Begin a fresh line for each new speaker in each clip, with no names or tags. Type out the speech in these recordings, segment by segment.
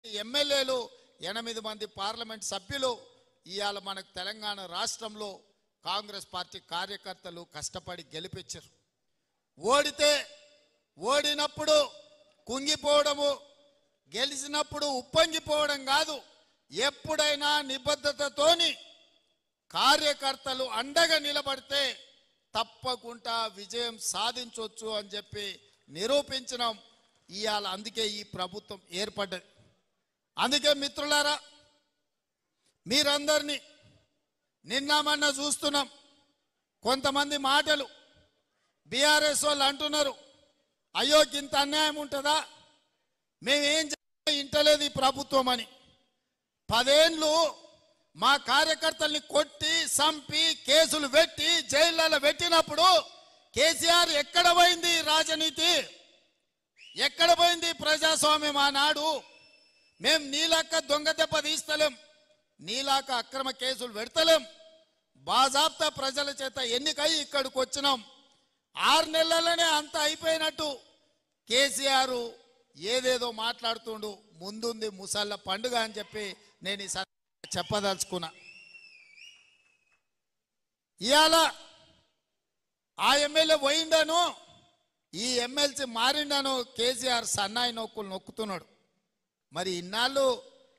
ఎమ్మెల్యేలు 8 మంది పార్లమెంట్ సభ్యులు ఇవాళ మనకు తెలంగాణ రాష్ట్రంలో కాంగ్రెస్ పార్టీ కార్యకర్తలు కష్టపడి గెలిపించారు. ఓడినప్పుడు కుంగిపోవడము, గెలిచినప్పుడు ఉప్పొంగిపోవడం కాదు. ఎప్పుడైనా నిబద్ధతతోని కార్యకర్తలు అండగా నిలబడితే తప్పకుండా విజయం సాధించవచ్చు అని చెప్పి నిరూపించడం ఇవాళ. అందుకే ఈ ప్రభుత్వం ఏర్పడ్డది. అందుకే మిత్రులారా, మీరందరినీ నిన్న మొన్న చూస్తున్నాం. కొంతమంది మాటలు బీఆర్ఎస్ వాళ్ళు అంటున్నారు, అయ్యో ఇంత అన్యాయం ఉంటుందా, మేమేం ఇంటలేదు ఈ ప్రభుత్వం అని. 10 ఏళ్ళు మా కార్యకర్తల్ని కొట్టి చంపి కేసులు పెట్టి జైళ్ళలో పెట్టినప్పుడు కేసీఆర్ ఎక్కడ పోయింది రాజనీతి, ఎక్కడ పోయింది ప్రజాస్వామ్యం? ఆనాడు మేము నీలాక దొంగ దెబ్బ తీస్తలేం, నీలాక అక్రమ కేసులు పెడతలేం, బాజాబ్తా ప్రజల చేత ఎన్నికై ఇక్కడికి వచ్చినాం. 6 నెలలనే అంత అయిపోయినట్టు కేసీఆర్ ఏదేదో మాట్లాడుతుండు. ముందుంది ముసళ్ళ పండుగ అని చెప్పి నేను ఈ చెప్పదలుచుకున్నా. ఇవాళ ఆ ఎమ్మెల్యే పోయిండను, ఈ ఎమ్మెల్సీ మారిండను కేసీఆర్ సన్నాయి నొక్కులు నొక్కుతున్నాడు. మరి ఇన్నాళ్ళు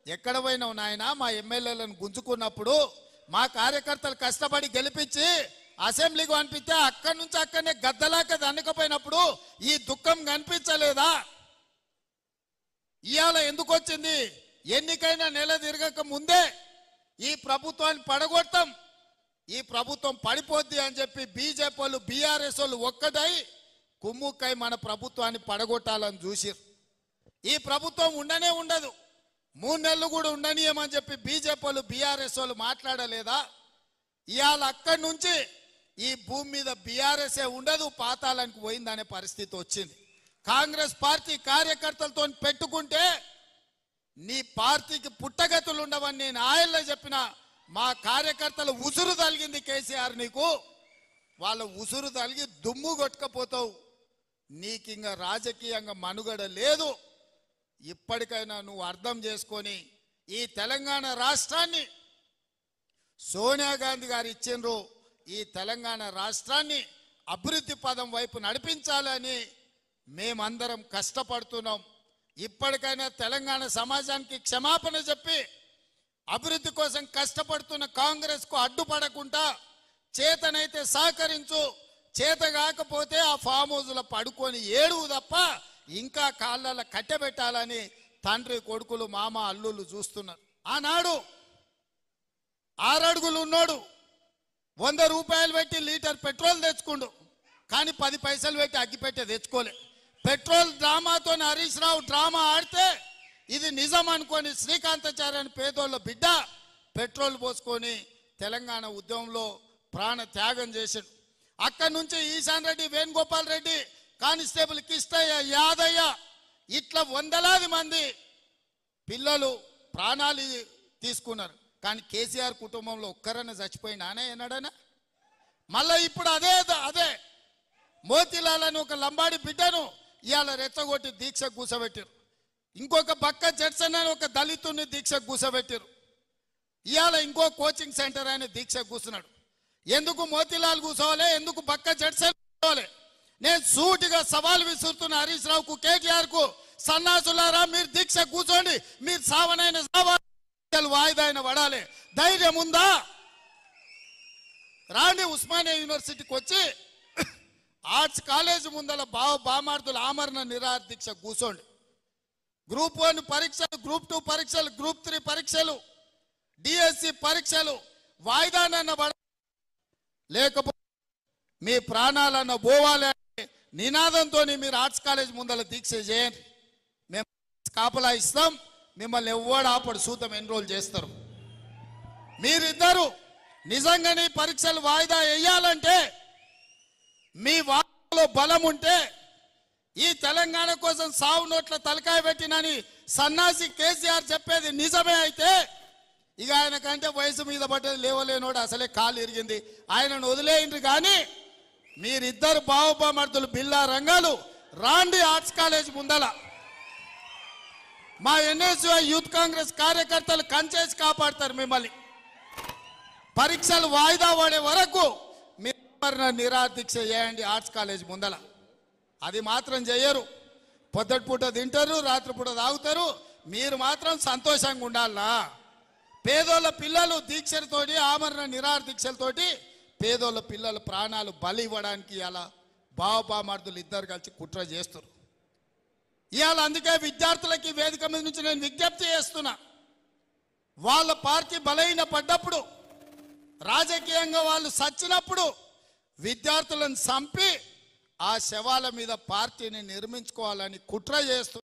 ఎక్కడ పోయినావు నాయన? మా ఎమ్మెల్యేలను గుంజుకున్నప్పుడు మా కార్యకర్తలు కష్టపడి గెలిపించి అసెంబ్లీకి పంపిస్తే అక్కడి నుంచి అక్కడనే గద్దలాక దండకపోయినప్పుడు ఈ దుఃఖం కనిపించలేదా? ఇవాళ ఎందుకు వచ్చింది? ఎన్నికైనా నెల తిరగక ముందే ఈ ప్రభుత్వాన్ని పడగొడతాం, ఈ ప్రభుత్వం పడిపోద్ది అని చెప్పి బీజేపీ వాళ్ళు బీఆర్ఎస్ వాళ్ళు ఒక్కటై కుమ్ముక్కై మన ప్రభుత్వాన్ని పడగొట్టాలని చూసిరు. ఈ ప్రభుత్వం ఉండనే ఉండదు, 3 నెలలు కూడా ఉండనీయమని చెప్పి బీజేపీ వాళ్ళు బీఆర్ఎస్ వాళ్ళు మాట్లాడలేదా? ఇవాళ అక్కడి నుంచి ఈ భూమి మీద బీఆర్ఎస్ఏ ఉండదు, పాతాళానికి పోయిందనే పరిస్థితి వచ్చింది. కాంగ్రెస్ పార్టీ కార్యకర్తలతో పెట్టుకుంటే నీ పార్టీకి పుట్టగతులు ఉండవని నేను ఆయల్లో చెప్పిన. మా కార్యకర్తలు ఉసురు తలిగింది కేసీఆర్ నీకు, వాళ్ళ ఉసురు తలిగి దుమ్ము కొట్టుకపోతావు. నీకు ఇంకా రాజకీయంగా మనుగడ లేదు. ఇప్పటికైనా నువ్వు అర్థం చేసుకొని ఈ తెలంగాణ రాష్ట్రాన్ని సోనియా గాంధీ గారు ఇచ్చిండ్రు, ఈ తెలంగాణ రాష్ట్రాన్ని అభివృద్ధి పదం వైపు నడిపించాలని మేమందరం కష్టపడుతున్నాం. ఇప్పటికైనా తెలంగాణ సమాజానికి క్షమాపణ చెప్పి అభివృద్ధి కోసం కష్టపడుతున్న కాంగ్రెస్కు అడ్డుపడకుండా చేతనైతే సహకరించు, చేత కాకపోతే ఆ ఫామ్ హౌస్లో పడుకొని ఏడువు తప్ప ఇంకా కాళ్ళలో కట్టెబెట్టాలని తండ్రి కొడుకులు మామ అల్లుళ్ళు చూస్తున్నారు. ఆనాడు 6 అడుగులు ఉన్నోడు 100 రూపాయలు పెట్టి లీటర్ పెట్రోల్ తెచ్చుకుండు, కానీ 10 పైసలు పెట్టి అగ్గిపెట్టే తెచ్చుకోలే. పెట్రోల్ డ్రామాతో హరీష్ రావు డ్రామా ఆడితే ఇది నిజం అనుకొని శ్రీకాంతాచార్య అని పేదోళ్ళ బిడ్డ పెట్రోల్ పోసుకొని తెలంగాణ ఉద్యమంలో ప్రాణ త్యాగం చేశాడు. అక్కడి నుంచి ఈశాన్ రెడ్డి, వేణుగోపాల్ రెడ్డి, కానిస్టేబుల్ కిష్టయ్య, యాదయ్య ఇట్లా 100లాది మంది పిల్లలు ప్రాణాలు తీసుకున్నారు. కానీ కేసీఆర్ కుటుంబంలో ఒక్కరన్నా చచ్చిపోయినానే ఎన్నడనా? మళ్ళీ ఇప్పుడు అదే మోతీలాల్ అని ఒక లంబాడి బిడ్డను ఇవాళ రెచ్చగొట్టి దీక్ష కూసబెట్టారు. ఇంకొక బక్క జడ్సన్ అని ఒక దళితుని దీక్ష కూసబెట్టారు. ఇవాళ ఇంకో కోచింగ్ సెంటర్ ఆయన దీక్ష కూర్చున్నాడు. ఎందుకు మోతీలాల్ కూర్చోవాలి, ఎందుకు బక్క జడ్సన్ కూర్చోవాలి? నేను సూటిగా సవాల్ విసురుతున్న హరీష్ రావుకు, కేటీఆర్ కు, సన్నాసులారా మీరు దీక్ష కూర్చోండి, మీరు సావనైన వాయిదా అయిన పడాలి. ధైర్యం ఉందా? రాండి ఉస్మానియా యూనివర్సిటీకి వచ్చి ఆర్ట్స్ కాలేజ్ ముందల బామార్దుల ఆమరణ నిరాహార దీక్ష కూర్చోండి. గ్రూప్ 1 పరీక్షలు, గ్రూప్ 2 పరీక్షలు, గ్రూప్ 3 పరీక్షలు, డిఎస్సి పరీక్షలు వాయిదానన్న పడ, లేకపోతే మీ ప్రాణాలన్న పోవాలి అనే నినాదంతో మీరు ఆర్ట్స్ కాలేజ్ ముందల దీక్ష చేయండి. మేము కాపలా ఇస్తాం, మిమ్మల్ని ఎవ్వడు ఆపడు, సూతం ఎన్రోల్ చేస్తారు. మీరిద్దరు నిజంగానే పరీక్షలు వాయిదా వేయాలంటే మీ వాదనలో బలం ఉంటే ఈ తెలంగాణ కోసం సావు నోట్ల తలకాయ పెట్టినని సన్నాసి కేసీఆర్ చెప్పేది నిజమే అయితే ఇక ఆయన కంటే వయసు మీద పడ్డది లేవలేనోడు అసలే కాలు ఇరిగింది, ఆయనను వదిలేయండి. కానీ మీరిద్దరు బావబామర్దులు బిల్లా రంగాలు రాండి ఆర్ట్స్ కాలేజ్ ముందల. మా ఎన్ఎస్యు యూత్ కాంగ్రెస్ కార్యకర్తలు కంచేసి కాపాడతారు మిమ్మల్ని. పరీక్షలు వాయిదా పడే వరకు మీరు నిరాదీక్ష చేయండి ఆర్ట్స్ కాలేజ్ ముందల. అది మాత్రం చేయరు. పొద్దుటిపూట తింటారు, రాత్రిపూట తాగుతారు. మీరు మాత్రం సంతోషంగా ఉండాలా. పేదోళ్ళ పిల్లలు దీక్షలతోటి, ఆమరణ నిరాహార దీక్షలతోటి పేదోళ్ళ పిల్లల ప్రాణాలు బలి ఇవ్వడానికి ఇలా బావబామర్దులు ఇద్దరు కలిసి కుట్ర చేస్తారు. ఇవాళ అందుకే విద్యార్థులకి వేదిక మీద నుంచి నేను విజ్ఞప్తి చేస్తున్నా. వాళ్ళ పార్టీ బలహీన పడ్డప్పుడు, రాజకీయంగా వాళ్ళు సచ్చినప్పుడు విద్యార్థులను చంపి ఆ శవాల మీద పార్టీని నిర్మించుకోవాలని కుట్ర చేస్తున్నారు.